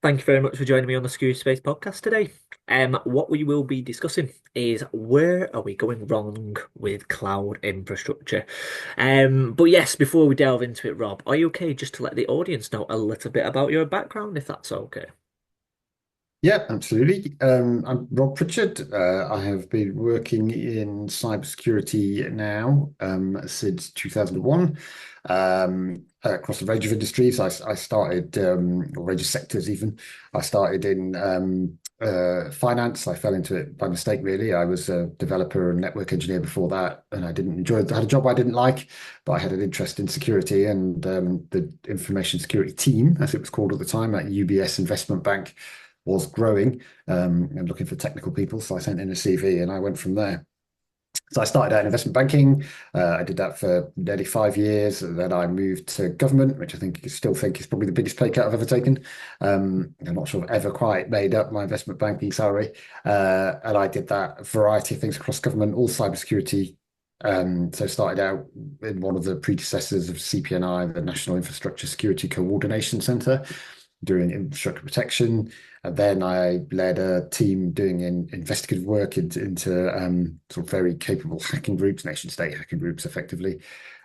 Thank you very much for joining me on the Security Space podcast today. What we will be discussing is where are we going wrong with cloud infrastructure? But yes, before we delve into it, Rob, are you okay just to let the audience know a little bit about your background, if that's okay? Yeah, absolutely. I'm Rob Pritchard. I have been working in cybersecurity now since 2001 across a range of industries. I started, or range of sectors even. I started in finance. I fell into it by mistake, really. I was a developer and network engineer before that, and I didn't enjoy it. I had a job I didn't like, but I had an interest in security and the information security team, as it was called at the time, at UBS Investment Bank was growing and looking for technical people. So I sent in a CV and I went from there. So I started out in investment banking. I did that for nearly 5 years. And then I moved to government, which still think is probably the biggest pay cut I've ever taken. I'm not sure I've ever quite made up my investment banking salary. And I did that variety of things across government, all cybersecurity. So started out in one of the predecessors of CPNI, the National Infrastructure Security Coordination Centre, doing infrastructure protection. And then I led a team doing investigative work into sort of very capable hacking groups, nation state hacking groups, effectively.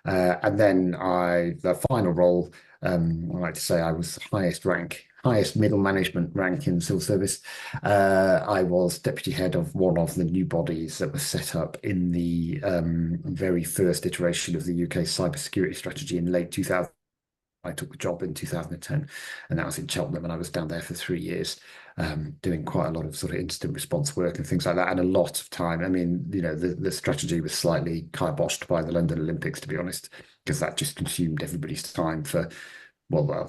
And then the final role, I like to say I was the highest middle management rank in the civil service. I was deputy head of one of the new bodies that was set up in the very first iteration of the UK cybersecurity strategy in late 2000. I took the job in 2010, and that was in Cheltenham, and I was down there for 3 years, doing quite a lot of sort of incident response work and things like that, and a lot of time. I mean, the strategy was slightly kiboshed by the London Olympics, to be honest, because that just consumed everybody's time for,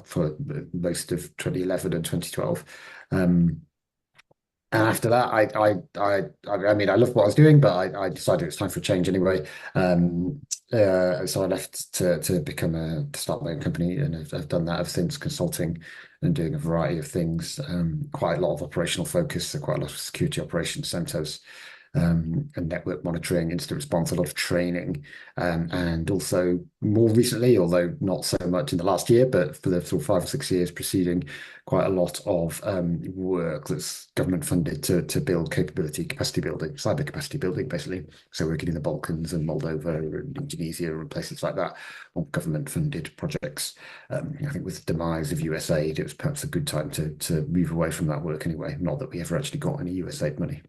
for most of 2011 and 2012. And after that, I mean, I loved what I was doing, but I decided it was time for a change anyway. So I left to start my own company, and I've done that ever since, consulting and doing a variety of things. Quite a lot of operational focus, so quite a lot of security operations centers, and network monitoring, incident response, a lot of training, and also more recently, although not so much in the last year, but for the sort of 5 or 6 years preceding, quite a lot of work that's government funded to build capacity building, cyber capacity building, basically. So working in the Balkans and Moldova and Indonesia and places like that on government funded projects. I think with the demise of USAID, it was perhaps a good time to move away from that work anyway. Not that we ever actually got any USAID money.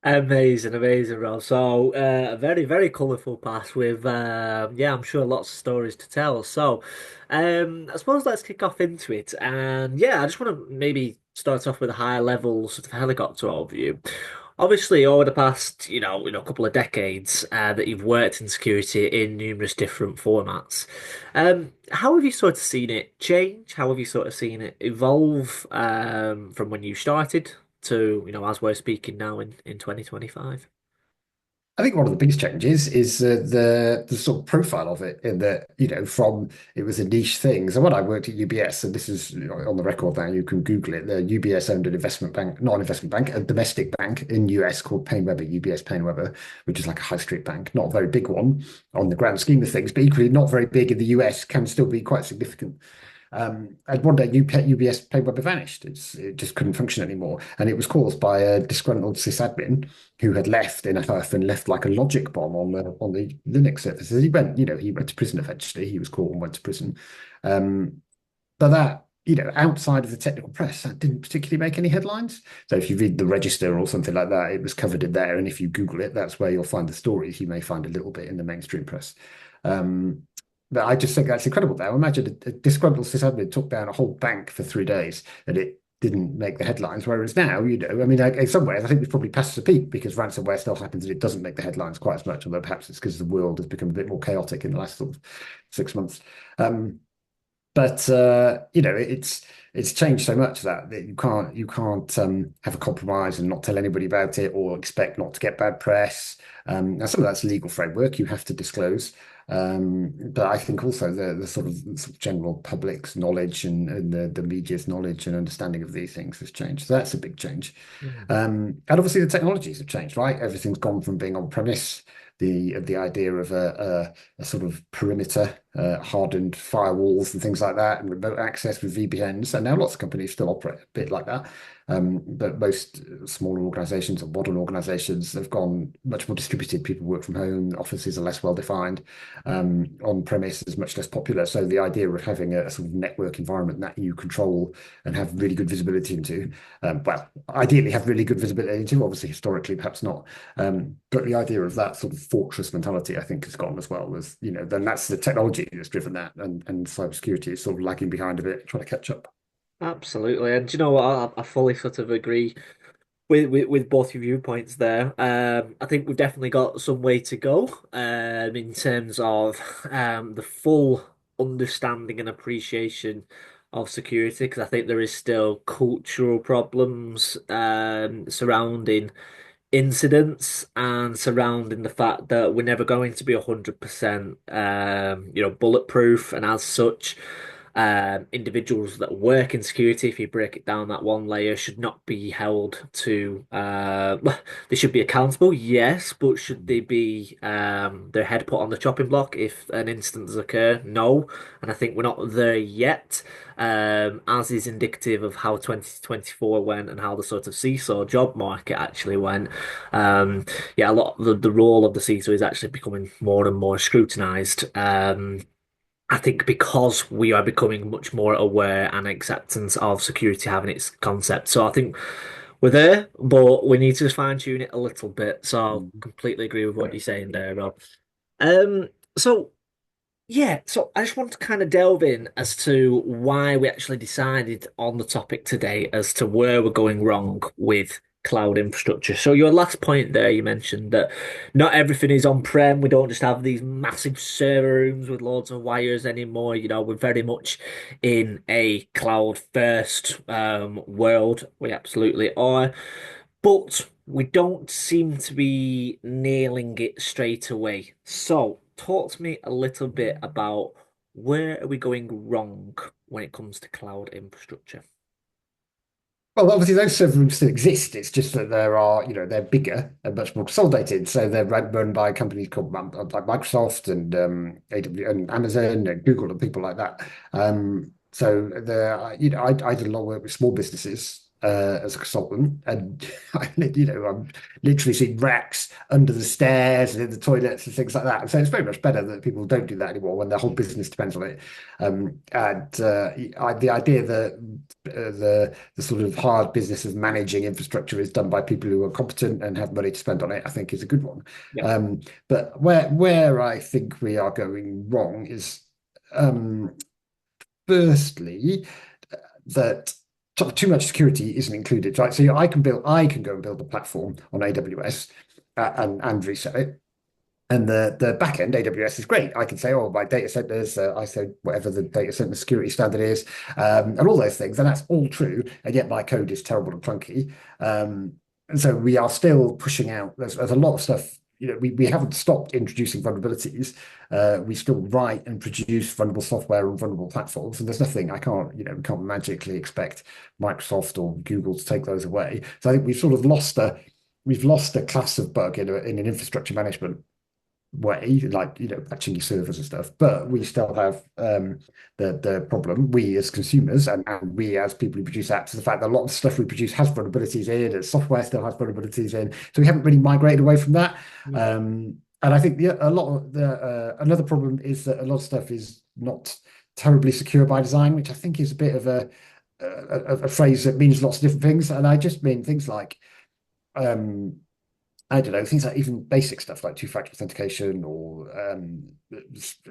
Amazing, amazing, Rob. So, a very, very colourful past with, yeah, I'm sure lots of stories to tell. So, I suppose let's kick off into it. And yeah, I just want to maybe start off with a high level sort of helicopter overview. Obviously, over the past, couple of decades, that you've worked in security in numerous different formats. How have you sort of seen it change? How have you sort of seen it evolve, from when you started to, as we're speaking now in 2025? I think one of the biggest challenges is the sort of profile of it, in that, from it was a niche thing. So when I worked at UBS, and this is, on the record now, you can Google it. The UBS owned an investment bank, not an investment bank, a domestic bank in US called Paine UBS Paine which is like a high street bank, not a very big one on the grand scheme of things, but equally not very big in the US, can still be quite significant. And one day UBS PayWeb vanished. It just couldn't function anymore. And it was caused by a disgruntled sysadmin who had left in a huff and left like a logic bomb on the Linux surfaces. He went to prison eventually. He was caught and went to prison. But that, outside of the technical press, that didn't particularly make any headlines. So if you read the Register or something like that, it was covered in there. And if you Google it, that's where you'll find the stories. You may find a little bit in the mainstream press. Um, but I just think that's incredible. Now, imagine a disgruntled sysadmin took down a whole bank for 3 days and it didn't make the headlines. Whereas now, I mean, in some ways, I think we've probably passed the peak, because ransomware still happens and it doesn't make the headlines quite as much. Although perhaps it's because the world has become a bit more chaotic in the last sort of 6 months. But it's changed so much that you can't have a compromise and not tell anybody about it, or expect not to get bad press. Now some of that's legal framework you have to disclose, but I think also the sort of general public's knowledge and the media's knowledge and understanding of these things has changed. So that's a big change. Mm. And obviously the technologies have changed, right? Everything's gone from being on premise the idea of a sort of perimeter, hardened firewalls and things like that, and remote access with VPNs. And now lots of companies still operate a bit like that. But most smaller organizations or modern organizations have gone much more distributed. People work from home, offices are less well defined, on-premise is much less popular. So the idea of having a sort of network environment that you control and have really good visibility into, well, ideally have really good visibility into, obviously historically perhaps not, but the idea of that sort of fortress mentality, I think, has gone as well as, then that's the technology that's driven that, and cybersecurity is sort of lagging behind a bit, trying to catch up. Absolutely. And do you know what? I fully sort of agree with both your viewpoints there. I think we've definitely got some way to go in terms of the full understanding and appreciation of security, because I think there is still cultural problems surrounding incidents and surrounding the fact that we're never going to be 100% bulletproof, and as such individuals that work in security, if you break it down that one layer, should not be held to they should be accountable, yes, but should they be their head put on the chopping block if an incident does occur? No. And I think we're not there yet, as is indicative of how 2024 went and how the sort of seesaw job market actually went. Yeah, a lot of the role of the CISO is actually becoming more and more scrutinized. I think because we are becoming much more aware and acceptance of security having its concept. So I think we're there, but we need to fine tune it a little bit. So Mm. completely agree with what you're saying there, Rob. Um, so yeah, so I just want to kind of delve in as to why we actually decided on the topic today as to where we're going wrong with cloud infrastructure. So your last point there, you mentioned that not everything is on-prem. We don't just have these massive server rooms with loads of wires anymore. We're very much in a cloud first world. We absolutely are. But we don't seem to be nailing it straight away. So, talk to me a little bit about where are we going wrong when it comes to cloud infrastructure? Well, obviously those server rooms still exist. It's just that there are, they're bigger and much more consolidated. So they're run by companies called like Microsoft and AW and Amazon and Google and people like that. So I did a lot of work with small businesses as a consultant, and I'm literally seeing racks under the stairs and in the toilets and things like that. So it's very much better that people don't do that anymore when their whole business depends on it. The idea that the sort of hard business of managing infrastructure is done by people who are competent and have money to spend on it, I think is a good one. Yeah. But where I think we are going wrong is um, firstly that too much security isn't included, right? So I can go and build a platform on AWS and resell it. And the back end, AWS is great. I can say, oh, my data centers, I say whatever the data center security standard is, and all those things. And that's all true. And yet my code is terrible and clunky. And so we are still pushing out. There's a lot of stuff. We haven't stopped introducing vulnerabilities. We still write and produce vulnerable software on vulnerable platforms. And there's nothing we can't magically expect Microsoft or Google to take those away. So I think we've lost a class of bug in an infrastructure management way, like patching your servers and stuff. But we still have the problem, we as consumers and we as people who produce apps, is the fact that a lot of the stuff we produce has vulnerabilities in, and software still has vulnerabilities in. So we haven't really migrated away from that. Mm. And I think a lot of the another problem is that a lot of stuff is not terribly secure by design, which I think is a bit of a phrase that means lots of different things. And I just mean things like um, I don't know, things like even basic stuff like two-factor authentication or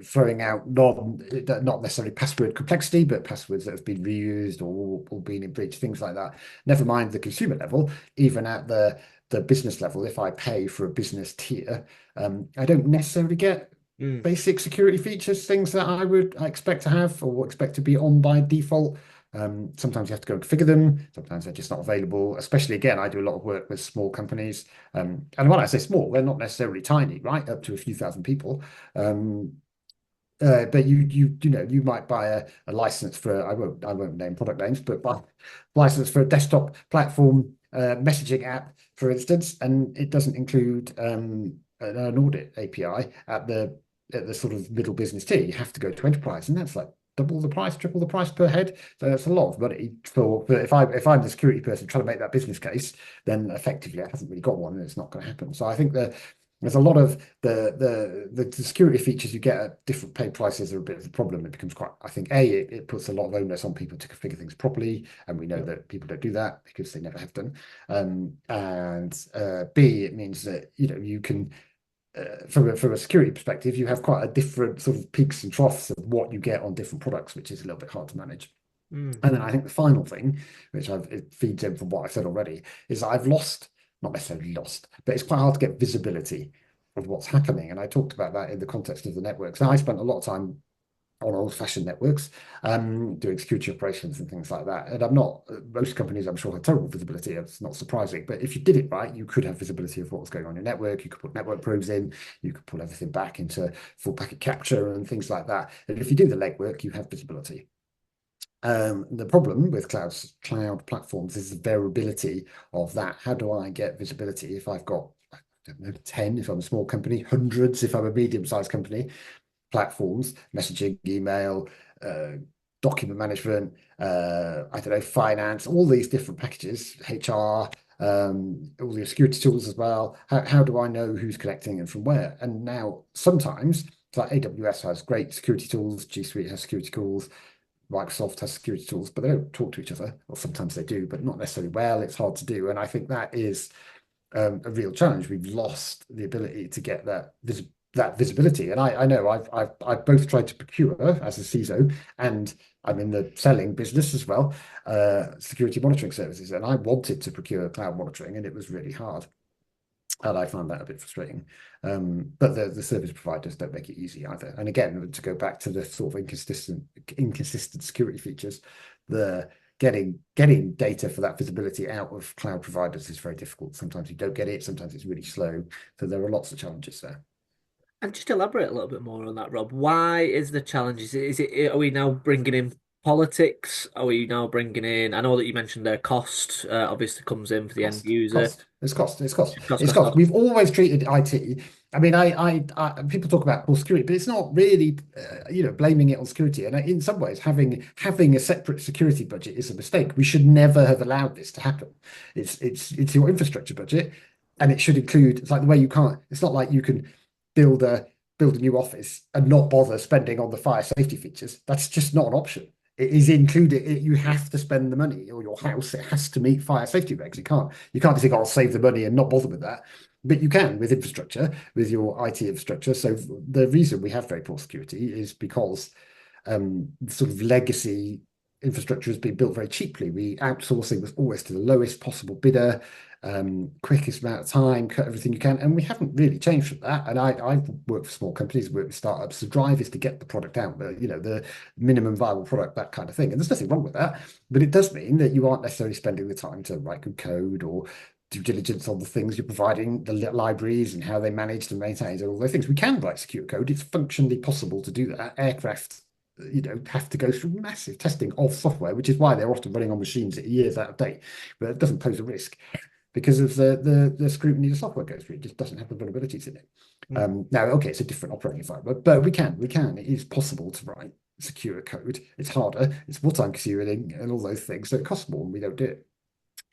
throwing out not necessarily password complexity, but passwords that have been reused or been in breach, things like that. Never mind the consumer level, even at the business level, if I pay for a business tier, I don't necessarily get Mm. basic security features, things that I expect to have or expect to be on by default. Sometimes you have to go and configure them. Sometimes they're just not available. Especially again, I do a lot of work with small companies, and when I say small, they're not necessarily tiny, right? Up to a few thousand people. Um, but you might buy a license for I won't name product names, but buy license for a desktop platform messaging app, for instance, and it doesn't include an audit API at the sort of middle business tier. You have to go to enterprise, and that's like double the price, triple the price per head. So that's a lot of money for. But if I'm the security person trying to make that business case, then effectively I haven't really got one, and it's not going to happen. So I think that there's a lot of the security features you get at different paid prices are a bit of a problem. It becomes quite, I think, it puts a lot of onus on people to configure things properly, and we know that people don't do that because they never have done. And B, it means that you can from a security perspective, you have quite a different sort of peaks and troughs of what you get on different products, which is a little bit hard to manage. Mm. And then I think the final thing, which it feeds in from what I've said already, is I've lost, not necessarily lost, but it's quite hard to get visibility of what's happening. And I talked about that in the context of the networks. Now, I spent a lot of time on old-fashioned networks, doing security operations and things like that. And I'm not, most companies I'm sure have terrible visibility. It's not surprising. But if you did it right, you could have visibility of what was going on in your network. You could put network probes in, you could pull everything back into full packet capture and things like that. And if you do the legwork, you have visibility. The problem with cloud platforms is the variability of that. How do I get visibility if I've got, I don't know, 10 if I'm a small company, hundreds if I'm a medium-sized company? Platforms, messaging, email, document management, I don't know, finance, all these different packages, HR, all the security tools as well. How do I know who's connecting and from where? And now sometimes, like AWS has great security tools, G Suite has security tools, Microsoft has security tools, but they don't talk to each other. Or sometimes they do, but not necessarily well. It's hard to do. And I think that is a real challenge. We've lost the ability to get that visibility. And I know I've both tried to procure as a CISO, and I'm in the selling business as well, security monitoring services. And I wanted to procure cloud monitoring, and it was really hard. And I found that a bit frustrating. But the service providers don't make it easy either. And again, to go back to the sort of inconsistent security features, the getting data for that visibility out of cloud providers is very difficult. Sometimes you don't get it, sometimes it's really slow. So there are lots of challenges there. And just elaborate a little bit more on that, Rob. Why is the challenge? Are we now bringing in politics? Are we now bringing in? I know that you mentioned their cost obviously comes in for the end Cost, user. cost, it's cost, it's cost, Cost, it's cost, cost. cost. We've always treated IT. I mean, people talk about poor security, but it's not really, blaming it on security. And in some ways, having a separate security budget is a mistake. We should never have allowed this to happen. It's your infrastructure budget, and it should include. It's like the way you can't. It's not like you can build a build a new office and not bother spending on the fire safety features. That's just not an option. It is included. You have to spend the money, or your house, it has to meet fire safety regs. You can't just think, I'll save the money and not bother with that. But you can with infrastructure, with your IT infrastructure. So the reason we have very poor security is because sort of legacy infrastructure has been built very cheaply. We outsourcing was always to the lowest possible bidder, quickest amount of time, cut everything you can, and we haven't really changed from that. And I've worked for small companies, worked with startups. The drive is to get the product out, the minimum viable product, that kind of thing. And there's nothing wrong with that, but it does mean that you aren't necessarily spending the time to write good code or due diligence on the things you're providing, the libraries and how they manage and maintain and all those things. We can write secure code. It's functionally possible to do that. Aircraft have to go through massive testing of software, which is why they're often running on machines that are years out of date. But it doesn't pose a risk because of the scrutiny the software goes through. It just doesn't have the vulnerabilities in it. Now, okay, it's a different operating environment, but we can. It is possible to write secure code. It's harder. It's more time consuming and all those things. So it costs more, and we don't do it.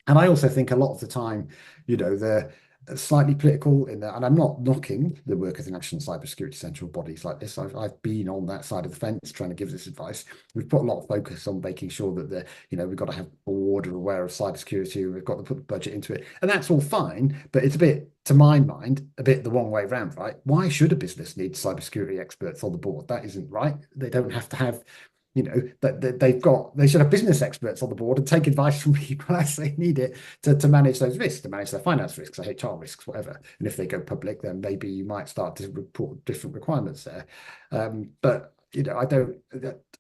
And I also think a lot of the time, they're slightly political in that, and I'm not knocking the work of the National Cybersecurity Central bodies like this. I've been on that side of the fence trying to give this advice. We've put a lot of focus on making sure that we've got to have a board are aware of cybersecurity. We've got to put the budget into it, and that's all fine. But it's a bit, to my mind, a bit the wrong way around, right? Why should a business need cybersecurity experts on the board? That isn't right. They don't have to have that they should have business experts on the board and take advice from people as they need it to manage those risks, to manage their finance risks, their HR risks, whatever. And if they go public, then maybe you might start to report different requirements there. But I don't.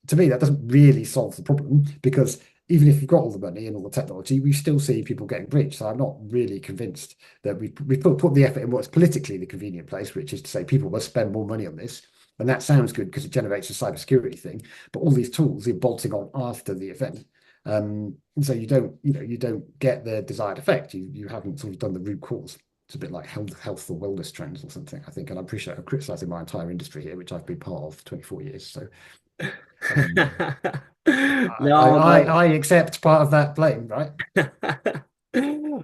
To me, that doesn't really solve the problem because even if you've got all the money and all the technology, we still see people getting breached. So I'm not really convinced that we put the effort in what's politically the convenient place, which is to say people must spend more money on this. And that sounds good because it generates a cybersecurity thing, but all these tools are bolting on after the event. So you don't get the desired effect. You haven't sort of done the root cause. It's a bit like health or wellness trends or something, I think. And I appreciate I'm criticizing my entire industry here, which I've been part of for 24 years. So um, No, no. I accept part of that blame, right?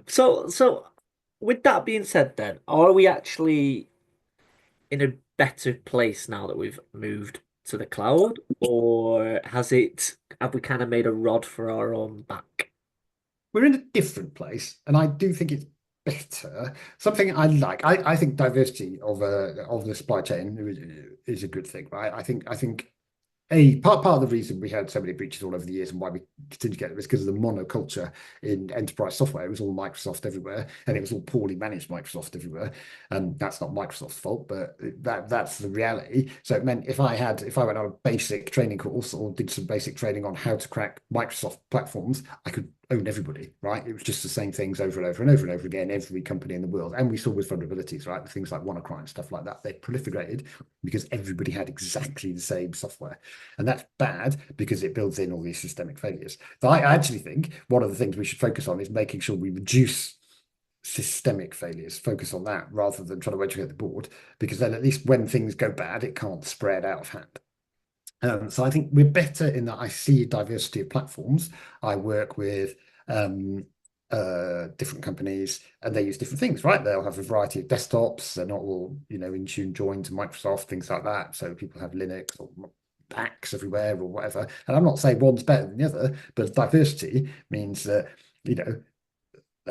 So with that being said then, are we actually in a better place now that we've moved to the cloud, or have we kind of made a rod for our own back? We're in a different place, and I do think it's better. Something I like. I think diversity of the supply chain is a good thing, right? I think a part of the reason we had so many breaches all over the years and why we continue to get it was because of the monoculture in enterprise software. It was all Microsoft everywhere, and it was all poorly managed Microsoft everywhere. And that's not Microsoft's fault, but that's the reality. So it meant if I went on a basic training course or did some basic training on how to crack Microsoft platforms, I could own everybody, right? It was just the same things over and over and over and over again, every company in the world. And we saw with vulnerabilities, right? Things like WannaCry and stuff like that, they proliferated because everybody had exactly the same software. And that's bad because it builds in all these systemic failures. So I actually think one of the things we should focus on is making sure we reduce systemic failures, focus on that rather than trying to educate the board, because then at least when things go bad, it can't spread out of hand. So I think we're better in that I see diversity of platforms. I work with different companies and they use different things, right? They'll have a variety of desktops. They're not all, in tune joined to Microsoft, things like that. So people have Linux or Macs everywhere or whatever. And I'm not saying one's better than the other, but diversity means that, you know,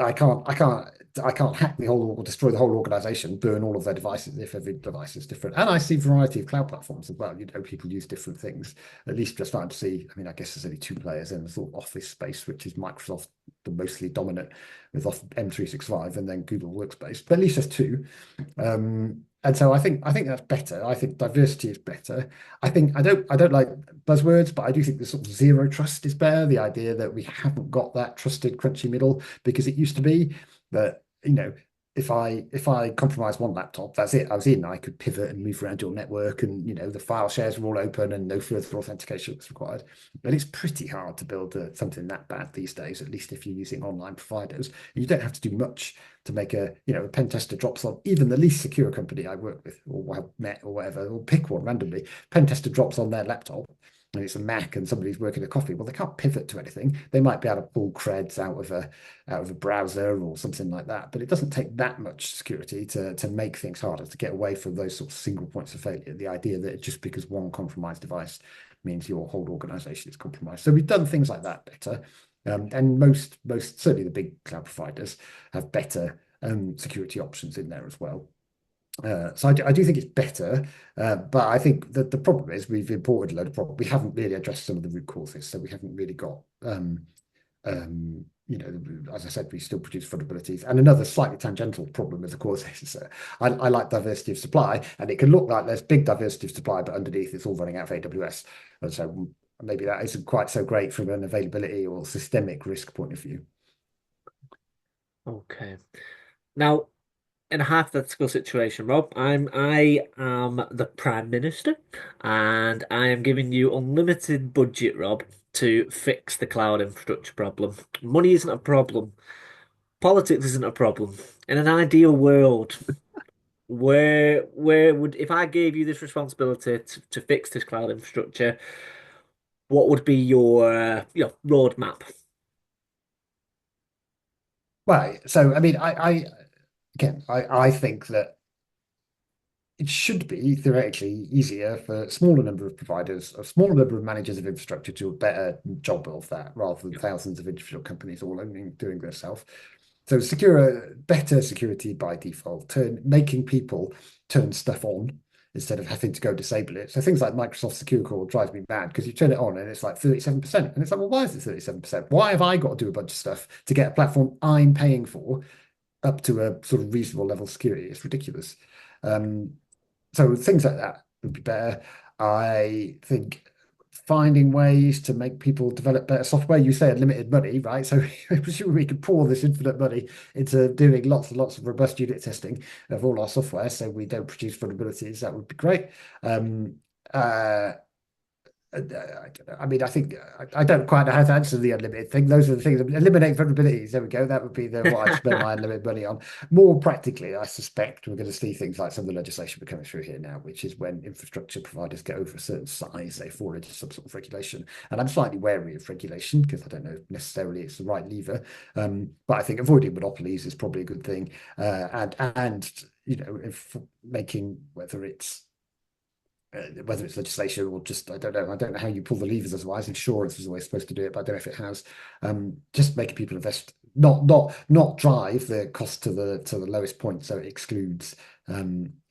I can't hack the whole or destroy the whole organization, burn all of their devices if every device is different. And I see variety of cloud platforms as well. People use different things. At least we're starting to see, I mean, I guess there's only two players in the sort of office space, which is Microsoft, the mostly dominant with M365 and then Google Workspace. But at least there's two. And so I think that's better. I think diversity is better. I don't like buzzwords, but I do think the sort of zero trust is better. The idea that we haven't got that trusted crunchy middle, because it used to be that, if I compromise one laptop, that's it. I was in. I could pivot and move around your network, and the file shares were all open, and no further authentication was required. But it's pretty hard to build something that bad these days. At least if you're using online providers, you don't have to do much to make a pen tester drops on even the least secure company I work with or have met or whatever, or pick one randomly. Pen tester drops on their laptop and it's a Mac and somebody's working a coffee. Well, they can't pivot to anything. They might be able to pull creds out of a browser or something like that, but it doesn't take that much security to make things harder to get away from those sort of single points of failure. The idea that just because one compromised device means your whole organization is compromised. So we've done things like that better. And most certainly the big cloud providers have better security options in there as well. So I do think it's better, but I think that the problem is we've imported a load of problems. We haven't really addressed some of the root causes, so we haven't really got, as I said, we still produce vulnerabilities. And another slightly tangential problem with the causes is I like diversity of supply, and it can look like there's big diversity of supply, but underneath it's all running out of AWS. And so maybe that isn't quite so great from an availability or systemic risk point of view. Okay. Now, in a hypothetical situation, Rob, I am the Prime Minister, and I am giving you unlimited budget, Rob, to fix the cloud infrastructure problem. Money isn't a problem. Politics isn't a problem. In an ideal world, where would if I gave you this responsibility to fix this cloud infrastructure, what would be your roadmap? Right. So I mean, I think that it should be theoretically easier for a smaller number of providers, a smaller number of managers of infrastructure to do a better job of that rather than thousands of individual companies all only doing this self. So better security by default, making people turn stuff on instead of having to go disable it. So things like Microsoft Secure Call drives me mad because you turn it on and it's like 37%. And it's like, well, why is it 37%? Why have I got to do a bunch of stuff to get a platform I'm paying for up to a sort of reasonable level of security? It's ridiculous. Um, so things like that would be better. I think finding ways to make people develop better software. You say unlimited money, right? So presumably we could pour this infinite money into doing lots and lots of robust unit testing of all our software, so we don't produce vulnerabilities. That would be great. Um, uh, I mean, I think I don't quite know how to answer the unlimited thing. Those are the things. Eliminate vulnerabilities. There we go. That would be the what I'd spend my unlimited money on. More practically, I suspect we're going to see things like some of the legislation we're coming through here now, which is when infrastructure providers get over a certain size, they fall into some sort of regulation. And I'm slightly wary of regulation because I don't know necessarily it's the right lever. But I think avoiding monopolies is probably a good thing. And if making whether it's legislation or just I don't know. I don't know how you pull the levers otherwise. Insurance is always supposed to do it, but I don't know if it has. Just making people invest, not drive the cost to the lowest point, so it excludes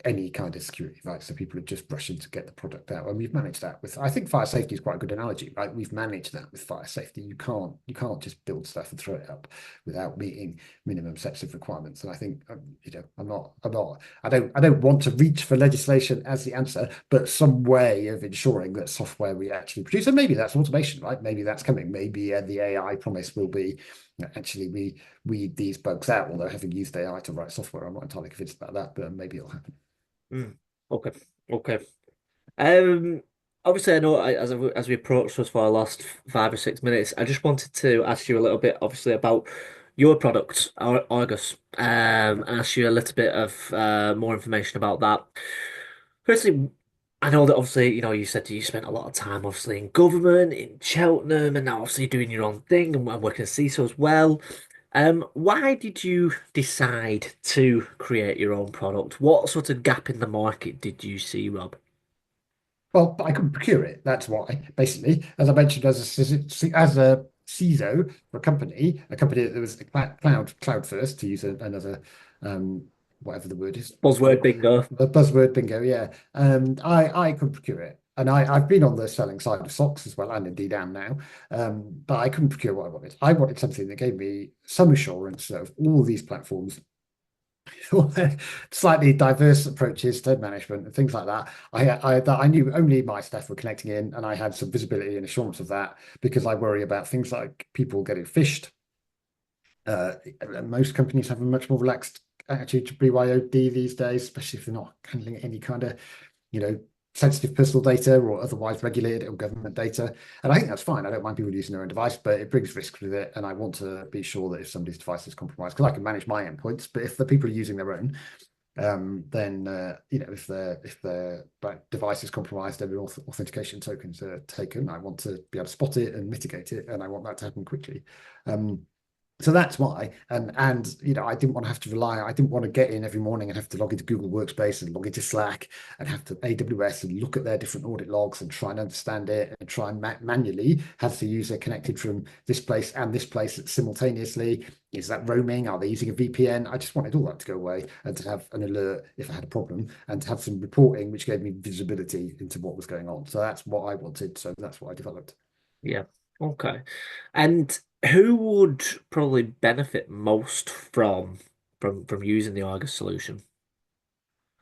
any kind of security, right? So people are just rushing to get the product out, and we've managed that with. I think fire safety is quite a good analogy, right? We've managed that with fire safety. You can't just build stuff and throw it up without meeting minimum sets of requirements. And I think I don't want to reach for legislation as the answer, but some way of ensuring that software we actually produce, and maybe that's automation, right? Maybe that's coming. Maybe the AI promise will be actually we weed these bugs out. Although having used AI to write software, I'm not entirely convinced about that, but maybe it'll happen. Mm. Okay. Okay. Um, Obviously, I know as we approach us for our last 5 or 6 minutes, I just wanted to ask you a little bit, obviously, about your product, Argus, and ask you a little bit of more information about that. Firstly, I know that obviously, you said you spent a lot of time, obviously, in government, in Cheltenham, and now obviously doing your own thing and working at CISO as well. Why did you decide to create your own product? What sort of gap in the market did you see, Rob? Well, I couldn't procure it. That's why, basically, as I mentioned, as a CISO for a company that was cloud first, to use another whatever the word is, Buzzword bingo. the buzzword bingo. Yeah, I couldn't procure it, and I've been on the selling side of socks as well, and indeed am now. But I couldn't procure what I wanted. I wanted something that gave me some assurance of all these platforms slightly diverse approaches to management and things like that. I knew only my staff were connecting in, and I had some visibility and assurance of that because I worry about things like people getting phished. Uh, Most companies have a much more relaxed attitude to BYOD these days, especially if they're not handling any kind of you know, sensitive personal data or otherwise regulated or government data. And I think that's fine. I don't mind people using their own device, but it brings risk with it. And I want to be sure that if somebody's device is compromised, because I can manage my endpoints, but if the people are using their own, then if their device is compromised, every authentication tokens are taken. I want to be able to spot it and mitigate it, and I want that to happen quickly. Um, so that's why, and I didn't want to have to rely. I didn't want to get in every morning and have to log into Google Workspace and log into Slack and have to AWS and look at their different audit logs and try and understand it and try and manually has the user connected from this place and this place simultaneously. Is that roaming? Are they using a VPN? I just wanted all that to go away and to have an alert if I had a problem and to have some reporting which gave me visibility into what was going on. So that's what I wanted. So that's what I developed. Yeah. Okay. And who would probably benefit most from using the Argus solution?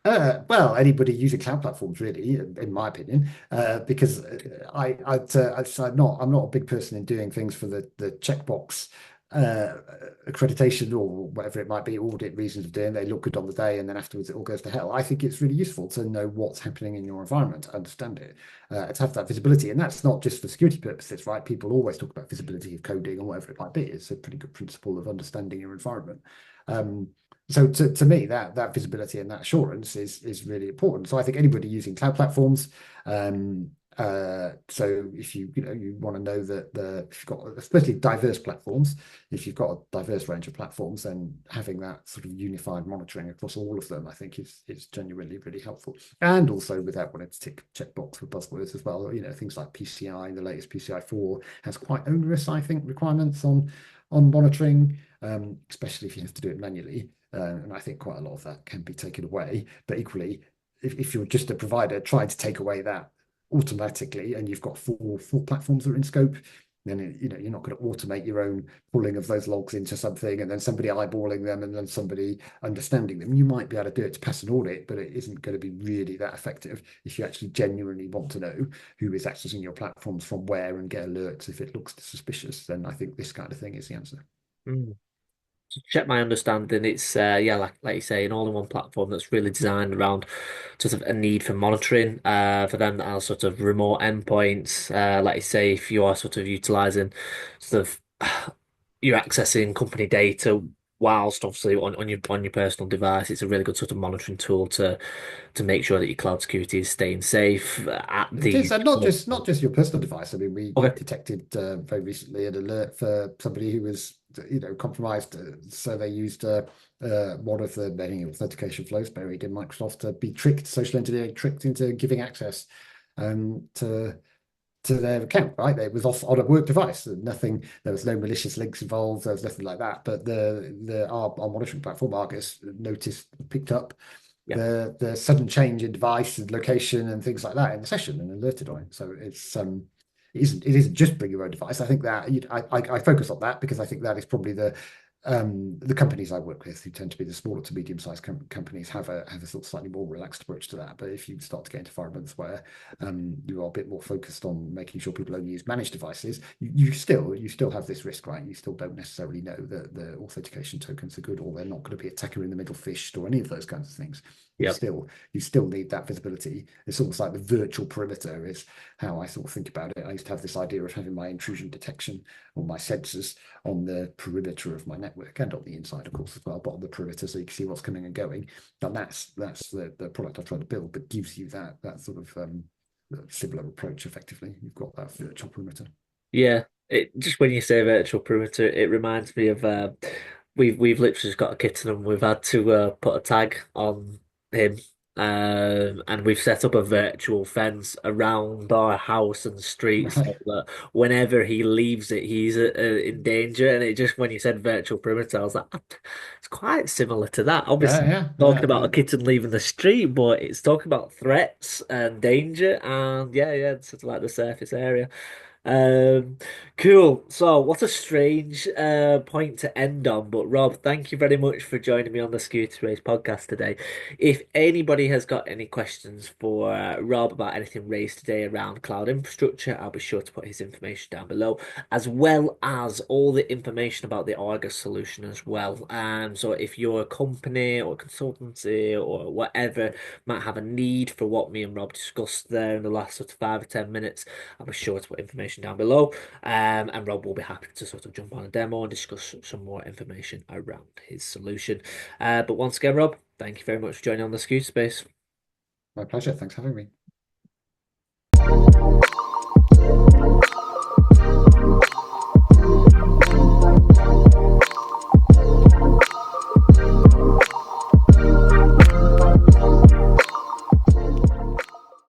Well, anybody using cloud platforms, really, in my opinion, because I'm not a big person in doing things for the checkbox uh, accreditation or whatever it might be, audit reasons of doing. They look good on the day, and then afterwards it all goes to hell. I think it's really useful to know what's happening in your environment, understand it, to have that visibility, and that's not just for security purposes, right? People always talk about visibility of coding or whatever it might be. It's a pretty good principle of understanding your environment. Um, so to me, that visibility and that assurance is really important. So I think anybody using cloud platforms, so if you want to know that if you've got especially diverse platforms, if you've got a diverse range of platforms, then having that sort of unified monitoring across all of them, I think is genuinely really helpful. And also without wanting to tick checkbox for buzzwords as well, things like PCI, the latest PCI 4 has quite onerous, I think, requirements on monitoring, especially if you have to do it manually. And I think quite a lot of that can be taken away. But equally, if you're just a provider trying to take away that automatically, and you've got four platforms that are in scope, then you're not going to automate your own pulling of those logs into something, and then somebody eyeballing them, and then somebody understanding them. You might be able to do it to pass an audit, but it isn't going to be really that effective if you actually genuinely want to know who is accessing your platforms from where and get alerts if it looks suspicious. Then I think this kind of thing is the answer. Mm. check my understanding, it's yeah, like you say, an all-in-one platform that's really designed around sort of a need for monitoring for them that are sort of remote endpoints. Like you say, if you are sort of utilizing sort of you're accessing company data whilst obviously on your personal device, it's a really good sort of monitoring tool to make sure that your cloud security is staying safe at It is, these. and not just your personal device. I mean, we Okay. detected very recently an alert for somebody who was, compromised. So they used one of the many authentication flows buried in Microsoft to be tricked, social engineering tricked into giving access to their account. Right, it was off on a work device. Nothing. There was no malicious links involved. There was nothing like that. But our monitoring platform, Argus, noticed, picked up Yeah. the sudden change in device and location and things like that in the session and alerted on it. So it isn't just bring your own device. I think that I focus on that because I think that is probably the companies I work with, who tend to be the smaller to medium-sized companies, have a sort of slightly more relaxed approach to that. But if you start to get into environments where you are a bit more focused on making sure people only use managed devices, you still have this risk, right? You still don't necessarily know that the authentication tokens are good, or they're not going to be attacker in the middle fished, or any of those kinds of things. You Yeah. still you still need that visibility. It's almost like the virtual perimeter is how I sort of think about it. I used to have this idea of having my intrusion detection or my sensors on the perimeter of my network, and on the inside, of course, as well, but on the perimeter, so you can see what's coming and going. And that's the product I've tried to build, that gives you that sort of similar approach. Effectively, you've got that virtual perimeter. Yeah, it just when you say virtual perimeter, it reminds me of we've literally just got a kitten and we've had to put a tag on him, and we've set up a virtual fence around our house and street so Right. that whenever he leaves it, he's in danger. And it just when you said virtual perimeter, I was like, "Ah, it's quite similar to that. Yeah, Obviously, yeah, talking yeah. about a kitten leaving the street, but it's talking about threats and danger, and yeah, it's sort of like the surface area. Um, cool. So, what a strange point to end on. But Rob, thank you very much for joining me on the Scooter Race podcast today. If anybody has got any questions for Rob about anything raised today around cloud infrastructure, I'll be sure to put his information down below, as well as all the information about the Argus solution as well. So, if you're a company or consultancy or whatever might have a need for what me and Rob discussed there in the last sort of 5 or 10 minutes, I'll be sure to put information down below. And Rob will be happy to sort of jump on a demo and discuss some more information around his solution. But once again, Rob, thank you very much for joining on the Scooter Space. My pleasure. Thanks for having me.